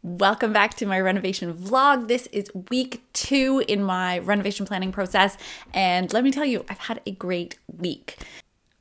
Welcome back to my renovation vlog. This is week 2 in my renovation planning process, and let me tell you, I've had a great week.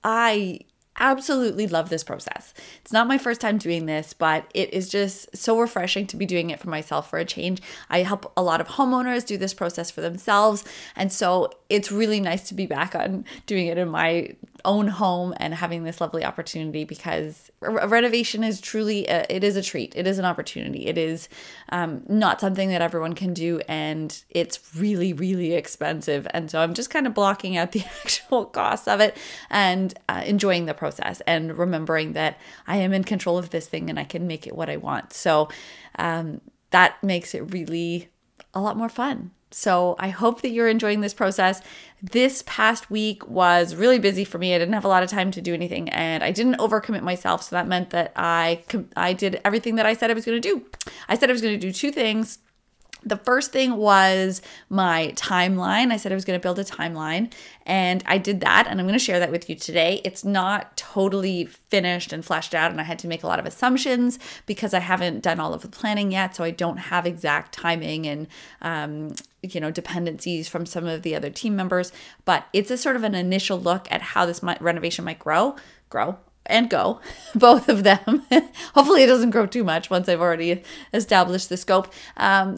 I absolutely love this process. It's not my first time doing this, but it is just so refreshing to be doing it for myself for a change. I help a lot of homeowners do this process for themselves, and so it's really nice to be back on doing it in my own home and having this lovely opportunity, because renovation is truly it is a treat. It is an opportunity. It is not something that everyone can do, and it's really, really expensive. And so I'm just kind of blocking out the actual cost of it and enjoying the process and remembering that I am in control of this thing and I can make it what I want. So that makes it really a lot more fun. So I hope that you're enjoying this process. This past week was really busy for me. I didn't have a lot of time to do anything, and I didn't overcommit myself. So that meant that I did everything that I said I was going to do. I said I was going to do 2 things. The first thing was my timeline. I said I was going to build a timeline, and I did that, and I'm going to share that with you today. It's not totally finished and fleshed out, and I had to make a lot of assumptions because I haven't done all of the planning yet, so I don't have exact timing and dependencies from some of the other team members. But it's a sort of an initial look at how this renovation might grow and go, both of them. Hopefully it doesn't grow too much once I've already established the scope.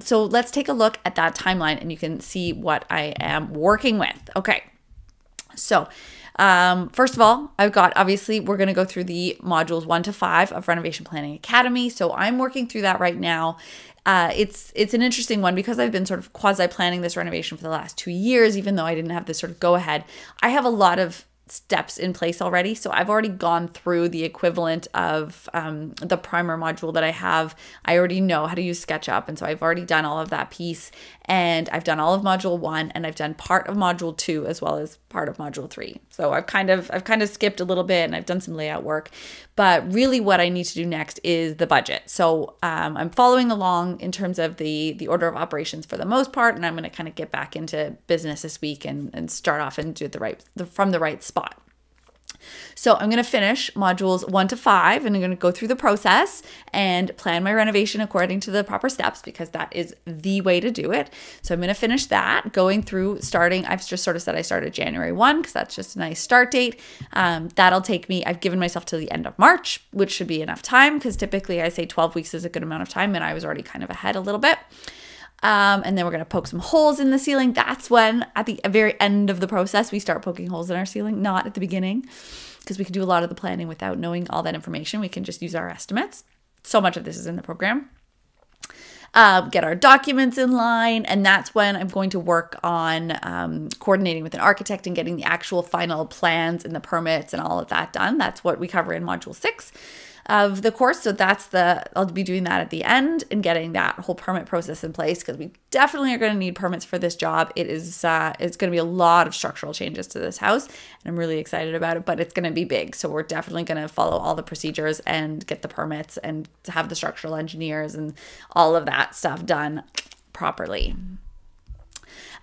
So let's take a look at that timeline and you can see what I am working with. Okay, so first of all, obviously we're going to go through the modules 1 to 5 of Renovation Planning Academy. So I'm working through that right now. It's an interesting one because I've been sort of quasi-planning this renovation for the last 2 years, even though I didn't have this sort of go-ahead. I have a lot of steps in place already. So I've already gone through the equivalent of the primer module that I have. I already know how to use SketchUp. And so I've already done all of that piece, and I've done all of module 1, and I've done part of module 2 as well as part of module 3. So I've kind of skipped a little bit, and I've done some layout work, but really what I need to do next is the budget. So I'm following along in terms of the order of operations for the most part, and I'm going to kind of get back into business this week and start off and do it from the right spot. So I'm going to finish modules 1 to 5, and I'm going to go through the process and plan my renovation according to the proper steps, because that is the way to do it. So I'm going to finish that, going through starting. I've just sort of said I started January 1 because that's just a nice start date. That'll take me, I've given myself till the end of March, which should be enough time, because typically I say 12 weeks is a good amount of time, and I was already kind of ahead a little bit. And then we're going to poke some holes in the ceiling. That's when, at the very end of the process, we start poking holes in our ceiling, not at the beginning, because we can do a lot of the planning without knowing all that information. We can just use our estimates. So much of this is in the program. Get our documents in line, and that's when I'm going to work on coordinating with an architect and getting the actual final plans and the permits and all of that done. That's what we cover in module 6 of the course. So I'll be doing that at the end and getting that whole permit process in place, because we definitely are going to need permits for this job. It's going to be a lot of structural changes to this house, and I'm really excited about it, but it's going to be big. So we're definitely going to follow all the procedures and get the permits and have the structural engineers and all of that stuff done properly.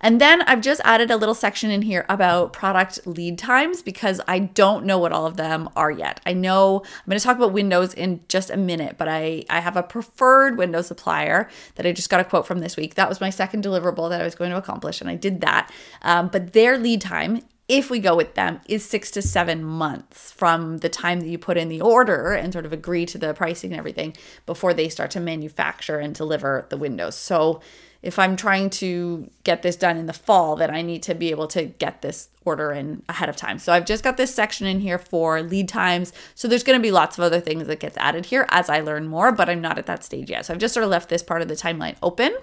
And then I've just added a little section in here about product lead times, because I don't know what all of them are yet. I know I'm going to talk about windows in just a minute, but I have a preferred window supplier that I just got a quote from this week. That was my second deliverable that I was going to accomplish, and I did that. But their lead time, if we go with them, is 6 to 7 months from the time that you put in the order and sort of agree to the pricing and everything before they start to manufacture and deliver the windows. So if I'm trying to get this done in the fall, then I need to be able to get this order in ahead of time. So I've just got this section in here for lead times. So there's going to be lots of other things that gets added here as I learn more, but I'm not at that stage yet. So I've just sort of left this part of the timeline open.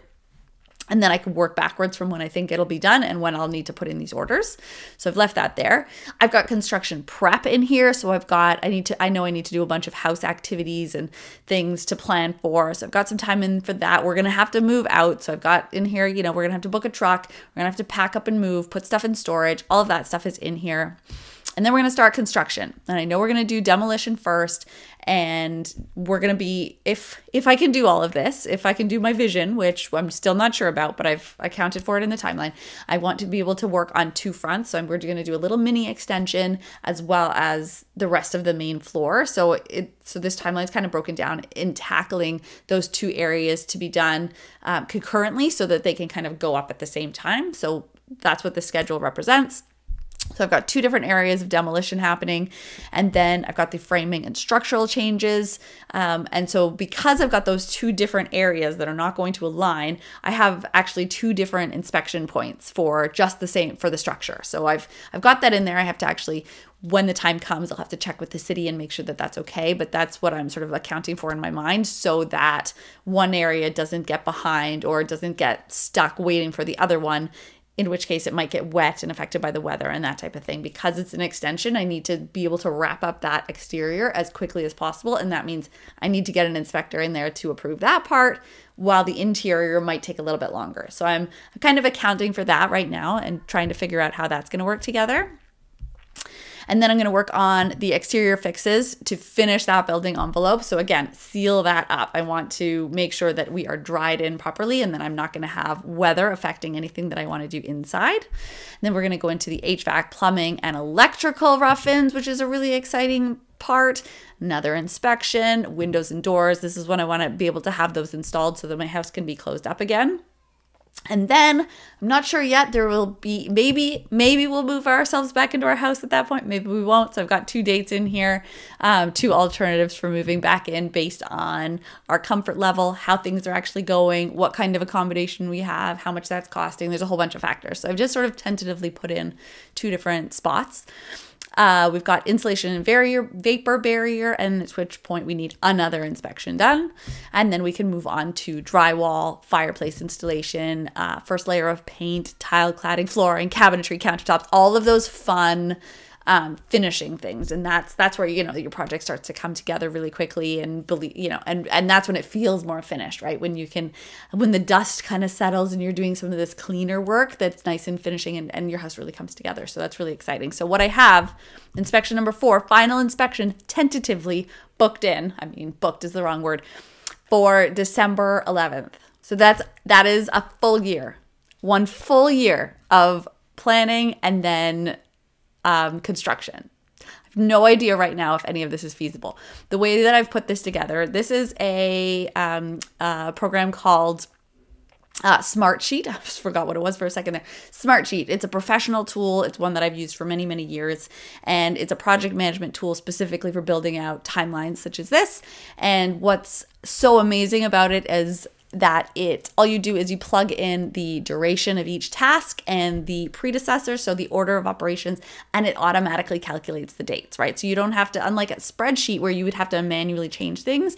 And then I can work backwards from when I think it'll be done and when I'll need to put in these orders. So I've left that there. I've got construction prep in here. So I know I need to do a bunch of house activities and things to plan for. So I've got some time in for that. We're going to have to move out. So I've got in here, we're going to have to book a truck. We're going to have to pack up and move, put stuff in storage. All of that stuff is in here. And then we're going to start construction. And I know we're going to do demolition first. And we're going to be, if I can do all of this, if I can do my vision, which I'm still not sure about, but I've accounted for it in the timeline, I want to be able to work on two fronts. So we're going to do a little mini extension as well as the rest of the main floor. So this timeline is kind of broken down in tackling those two areas to be done concurrently so that they can kind of go up at the same time. So that's what the schedule represents. So I've got two different areas of demolition happening, and then I've got the framing and structural changes. And so because I've got those two different areas that are not going to align, I have actually two different inspection points for just the same for the structure. So I've got that in there. I have to actually, when the time comes, I'll have to check with the city and make sure that that's okay. But that's what I'm sort of accounting for in my mind so that one area doesn't get behind or doesn't get stuck waiting for the other one, in which case it might get wet and affected by the weather and that type of thing. Because it's an extension, I need to be able to wrap up that exterior as quickly as possible. And that means I need to get an inspector in there to approve that part, while the interior might take a little bit longer. So I'm kind of accounting for that right now and trying to figure out how that's going to work together. And then I'm going to work on the exterior fixes to finish that building envelope. So again, seal that up. I want to make sure that we are dried in properly and that I'm not going to have weather affecting anything that I want to do inside. And then we're going to go into the HVAC, plumbing, and electrical rough-ins, which is a really exciting part. Another inspection, windows and doors. This is when I want to be able to have those installed so that my house can be closed up again. And then I'm not sure yet, there will be, maybe we'll move ourselves back into our house at that point. Maybe we won't. So I've got two dates in here, two alternatives for moving back in based on our comfort level, how things are actually going, what kind of accommodation we have, how much that's costing. There's a whole bunch of factors. So I've just sort of tentatively put in two different spots. We've got insulation and vapor barrier, and at which point we need another inspection done. And then we can move on to drywall, fireplace installation, first layer of paint, tile cladding, flooring, cabinetry, countertops, all of those fun finishing things. And that's where, your project starts to come together really quickly and and that's when it feels more finished, right? When the dust kind of settles and you're doing some of this cleaner work that's nice and finishing and your house really comes together. So that's really exciting. So what I have, inspection number 4, final inspection, tentatively booked in. I mean, booked is the wrong word, for December 11th. So that is a full year, one full year of planning and then construction. I have no idea right now if any of this is feasible. The way that I've put this together, this is a program called Smartsheet. I just forgot what it was for a second there. Smartsheet. It's a professional tool. It's one that I've used for many, many years. And it's a project management tool specifically for building out timelines such as this. And what's so amazing about it is that all you do is you plug in the duration of each task and the predecessor, so the order of operations, and it automatically calculates the dates, right? So you don't have to, unlike a spreadsheet where you would have to manually change things,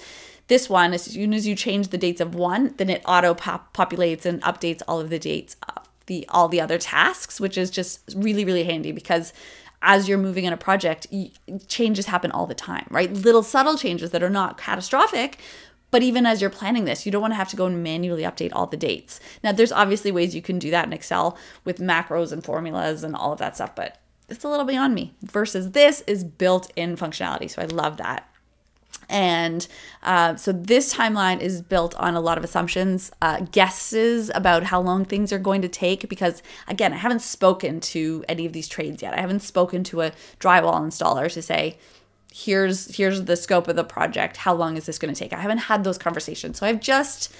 this one, as soon as you change the dates of one, then it auto populates and updates all of the dates of all the other tasks, which is just really, really handy because as you're moving on a project, changes happen all the time, right? Little subtle changes that are not catastrophic. But even as you're planning this, you don't want to have to go and manually update all the dates. Now, there's obviously ways you can do that in Excel with macros and formulas and all of that stuff, but it's a little beyond me. Versus this is built-in functionality, so I love that. And so this timeline is built on a lot of assumptions, guesses about how long things are going to take, because again, I haven't spoken to any of these trades yet. I haven't spoken to a drywall installer to say, here's the scope of the project. How long is this going to take? I haven't had those conversations. So I've just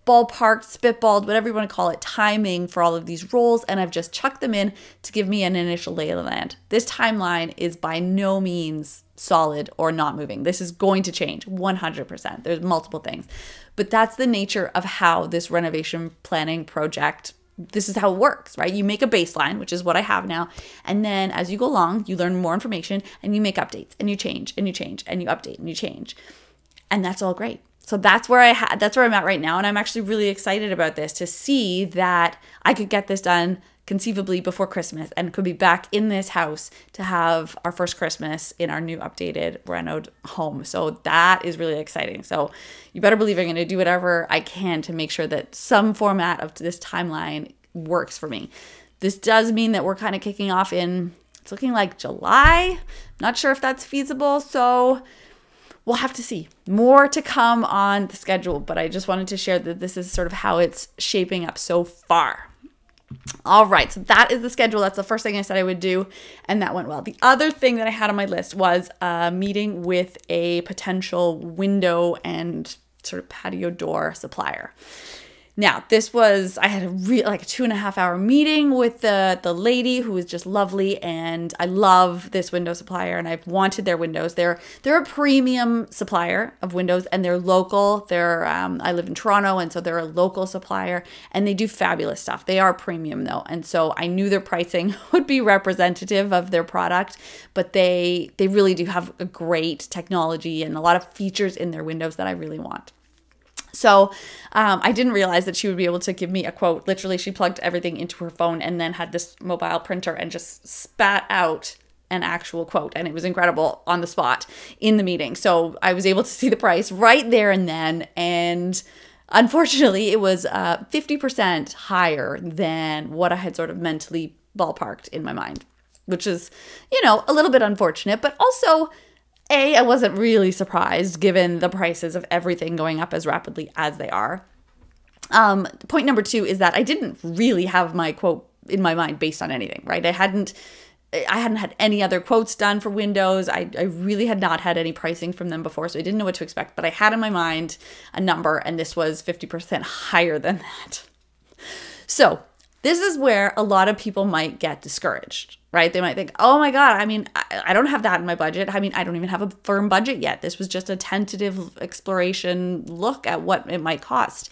ballparked, spitballed, whatever you want to call it, timing for all of these roles. And I've just chucked them in to give me an initial lay of the land. This timeline is by no means solid or not moving. This is going to change 100%. There's multiple things, but that's the nature of how this renovation planning project, this is how it works, right? You make a baseline, which is what I have now. And then as you go along, you learn more information and you make updates and you change and you change and you update and you change. And that's all great. So that's where I'm at right now. And I'm actually really excited about this, to see that I could get this done conceivably before Christmas and could be back in this house to have our first Christmas in our new updated renoed home. So that is really exciting. So you better believe I'm going to do whatever I can to make sure that some format of this timeline works for me. This does mean that we're kind of kicking off it's looking like July. Not sure if that's feasible. So we'll have to see. More to come on the schedule, but I just wanted to share that this is sort of how it's shaping up so far. All right, so that is the schedule. That's the first thing I said I would do, and that went well. The other thing that I had on my list was a meeting with a potential window and sort of patio door supplier. Now, I had a 2.5 hour meeting with the lady who was just lovely, and I love this window supplier, and I've wanted their windows. They're a premium supplier of windows, and they're local. I live in Toronto, and so they're a local supplier, and they do fabulous stuff. They are premium though, and so I knew their pricing would be representative of their product, but they really do have a great technology and a lot of features in their windows that I really want. So I didn't realize that she would be able to give me a quote. Literally, she plugged everything into her phone and then had this mobile printer and just spat out an actual quote. And it was incredible on the spot in the meeting. So I was able to see the price right there and then. And unfortunately, it was 50% higher than what I had sort of mentally ballparked in my mind, which is, a little bit unfortunate, but also I wasn't really surprised given the prices of everything going up as rapidly as they are. Point number 2 is that I didn't really have my quote in my mind based on anything, right? I hadn't had any other quotes done for windows. I really had not had any pricing from them before, so I didn't know what to expect. But I had in my mind a number, and this was 50% higher than that. So this is where a lot of people might get discouraged, right? They might think, oh my God, I don't have that in my budget. I don't even have a firm budget yet. This was just a tentative exploration look at what it might cost.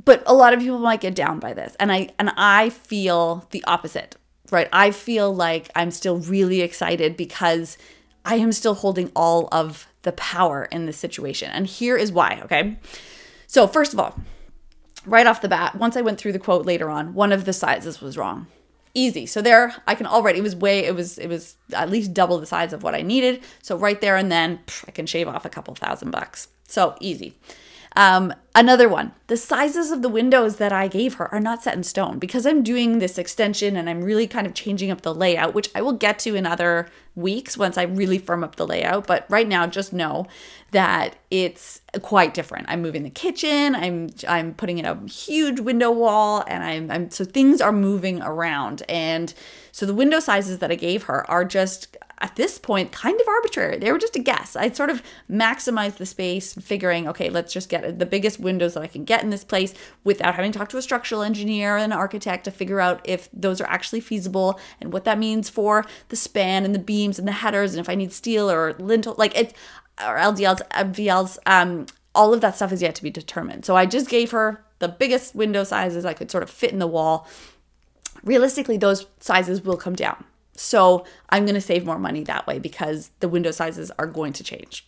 But a lot of people might get down by this. And I feel the opposite, right? I feel like I'm still really excited because I am still holding all of the power in this situation. And here is why, okay? So first of all, right off the bat, once I went through the quote later on, one of the sizes was wrong. Easy. So there I can already, it was at least double the size of what I needed. So right there and then I can shave off a couple $1,000. So easy. Another one, the sizes of the windows that I gave her are not set in stone because I'm doing this extension and I'm really kind of changing up the layout, which I will get to in other weeks once I really firm up the layout. But right now, just know that it's quite different. I'm moving the kitchen. I'm putting in a huge window wall, and so things are moving around. And so the window sizes that I gave her are just, at this point, kind of arbitrary. They were just a guess. I sort of maximized the space, figuring, okay, let's just get the biggest windows that I can get in this place without having to talk to a structural engineer and an architect to figure out if those are actually feasible and what that means for the span and the beams and the headers, and if I need steel or lintel, or LDLs, MVLs, all of that stuff is yet to be determined. So I just gave her the biggest window sizes I could sort of fit in the wall. Realistically, those sizes will come down. So I'm going to save more money that way because the window sizes are going to change.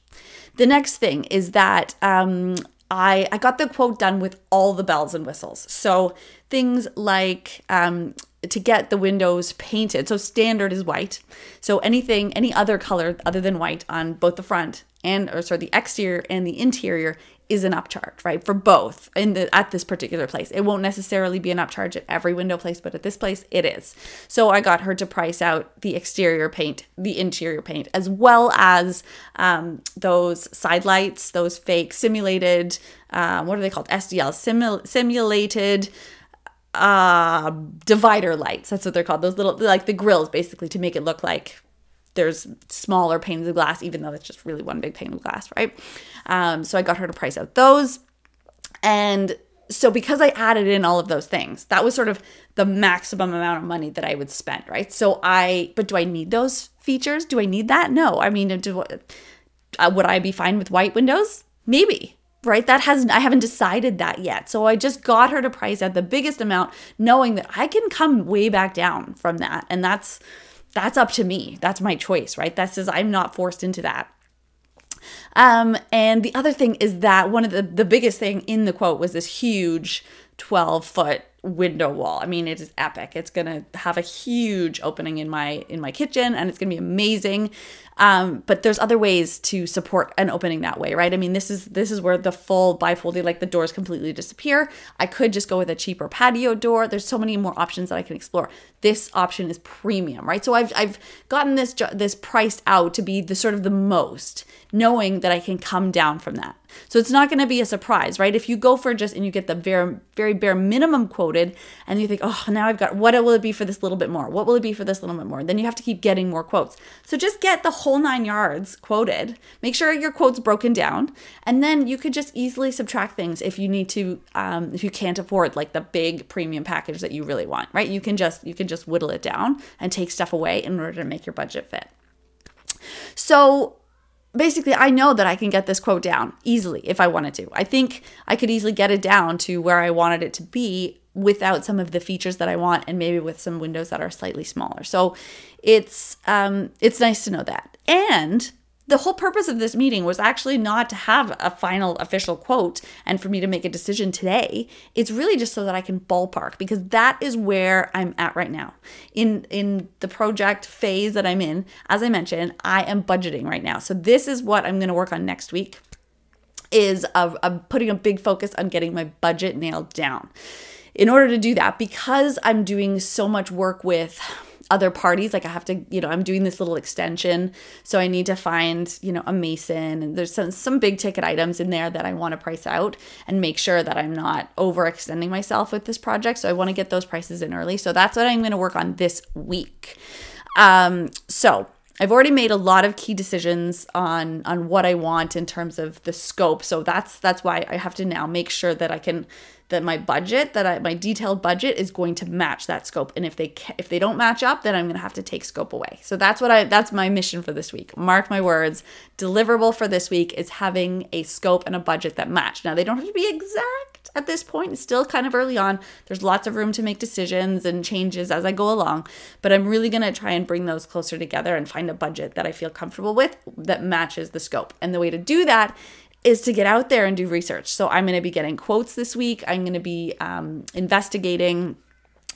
The next thing is that I got the quote done with all the bells and whistles. So things like to get the windows painted. So standard is white. So any other color other than white on both the front the exterior and the interior is an upcharge, right? For both at this particular place. It won't necessarily be an upcharge at every window place, but at this place it is. So I got her to price out the exterior paint, the interior paint, as well as those side lights, those fake simulated, what are they called? SDL, simulated divider lights. That's what they're called. Those little, like the grills, basically, to make it look like there's smaller panes of glass, even though it's just really one big pane of glass, right? So I got her to price out those. And so because I added in all of those things, that was sort of the maximum amount of money that I would spend, right? But do I need those features? Do I need that? No. Would I be fine with white windows? Maybe, right? I haven't decided that yet. So I just got her to price out the biggest amount, knowing that I can come way back down from that. And that's up to me. That's my choice, right? I'm not forced into that. And the other thing is that one of the biggest thing in the quote was this huge 12-foot window wall. I mean, it is epic. It's going to have a huge opening in my kitchen, and it's going to be amazing. But there's other ways to support an opening that way, right? I mean, this is where the full bifolding, like the doors completely disappear. I could just go with a cheaper patio door. There's so many more options that I can explore. This option is premium, right? So I've gotten this priced out to be the sort of the most, knowing that I can come down from that. So it's not going to be a surprise, right? If you go for and you get the very, very bare minimum quoted, and you think, oh, now I've got, what will it be for this little bit more? What will it be for this little bit more? Then you have to keep getting more quotes. So just get the whole 9 yards quoted. Make sure your quote's broken down, and then you could just easily subtract things if you need to, if you can't afford like the big premium package that you really want, right? You can just whittle it down and take stuff away in order to make your budget fit. So basically, I know that I can get this quote down easily if I wanted to. I think I could easily get it down to where I wanted it to be without some of the features that I want, and maybe with some windows that are slightly smaller. So it's nice to know that. And the whole purpose of this meeting was actually not to have a final official quote and for me to make a decision today. It's really just so that I can ballpark, because that is where I'm at right now. In the project phase that I'm in, as I mentioned, I am budgeting right now. So this is what I'm going to work on next week, is I'm putting a big focus on getting my budget nailed down. In order to do that, because I'm doing so much work with other parties, like I have to, I'm doing this little extension, so I need to find, a mason, and there's some big ticket items in there that I want to price out and make sure that I'm not overextending myself with this project. So I want to get those prices in early. So that's what I'm going to work on this week. So I've already made a lot of key decisions on what I want in terms of the scope. So that's why I have to now make sure that my detailed budget is going to match that scope. And if they don't match up, then I'm going to have to take scope away. So that's my mission for this week. Mark my words, deliverable for this week is having a scope and a budget that match. Now, they don't have to be exact at this point. It's still kind of early on. There's lots of room to make decisions and changes as I go along, but I'm really going to try and bring those closer together and find a budget that I feel comfortable with that matches the scope. And the way to do that is to get out there and do research. So I'm going to be getting quotes this week. I'm going to be investigating.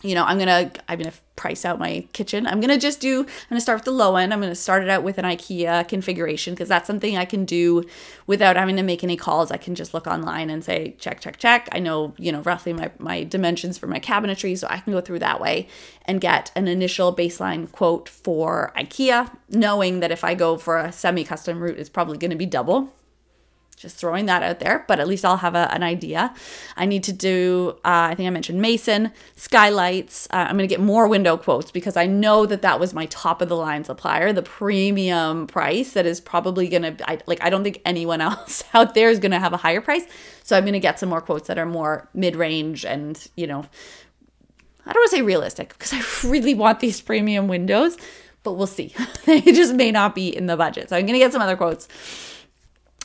I'm going to price out my kitchen. I'm going to start with the low end. I'm going to start it out with an IKEA configuration, because that's something I can do without having to make any calls. I can just look online and say, check, check, check. I know, roughly my dimensions for my cabinetry, so I can go through that way and get an initial baseline quote for IKEA, knowing that if I go for a semi-custom route, it's probably going to be double. Just throwing that out there, but at least I'll have an idea. I need to do, I think I mentioned mason, skylights. I'm going to get more window quotes, because I know that was my top of the line supplier, the premium price that is probably going to, I don't think anyone else out there is going to have a higher price. So I'm going to get some more quotes that are more mid-range and, I don't want to say realistic, because I really want these premium windows, but we'll see. They just may not be in the budget. So I'm going to get some other quotes.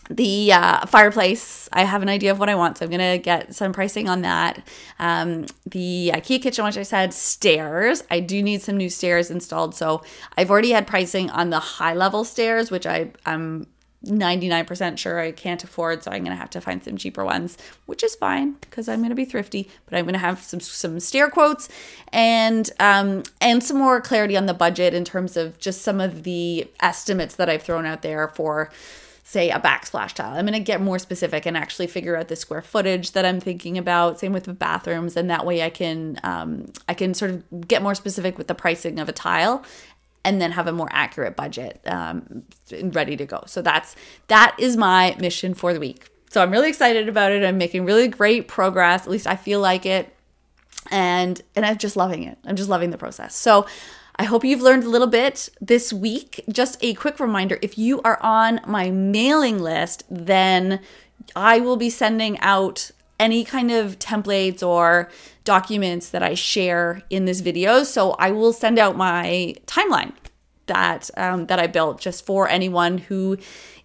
The fireplace, I have an idea of what I want, so I'm going to get some pricing on that. The IKEA kitchen, which I said, stairs. I do need some new stairs installed, so I've already had pricing on the high-level stairs, which I'm 99% sure I can't afford, so I'm going to have to find some cheaper ones, which is fine, because I'm going to be thrifty, but I'm going to have some stair quotes and some more clarity on the budget in terms of just some of the estimates that I've thrown out there for, say, a backsplash tile. I'm going to get more specific and actually figure out the square footage that I'm thinking about. Same with the bathrooms, and that way I can sort of get more specific with the pricing of a tile, and then have a more accurate budget ready to go. So that is my mission for the week. So I'm really excited about it. I'm making really great progress. At least I feel like it, and I'm just loving it. I'm just loving the process. So I hope you've learned a little bit this week. Just a quick reminder, if you are on my mailing list, then I will be sending out any kind of templates or documents that I share in this video. So I will send out my timeline that I built just for anyone who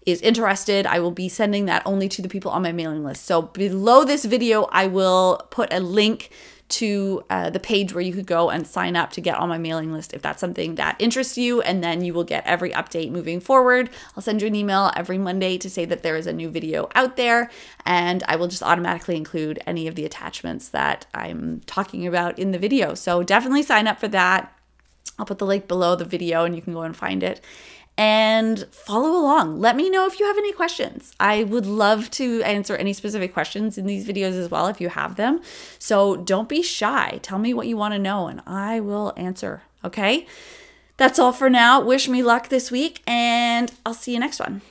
is interested. I will be sending that only to the people on my mailing list. So below this video, I will put a link to the page where you could go and sign up to get on my mailing list if that's something that interests you, and then you will get every update moving forward. I'll send you an email every Monday to say that there is a new video out there, and I will just automatically include any of the attachments that I'm talking about in the video. So definitely sign up for that. I'll put the link below the video and you can go and find it. And follow along. Let me know if you have any questions. I would love to answer any specific questions in these videos as well if you have them. So don't be shy. Tell me what you want to know and I will answer. Okay? That's all for now. Wish me luck this week and I'll see you next one.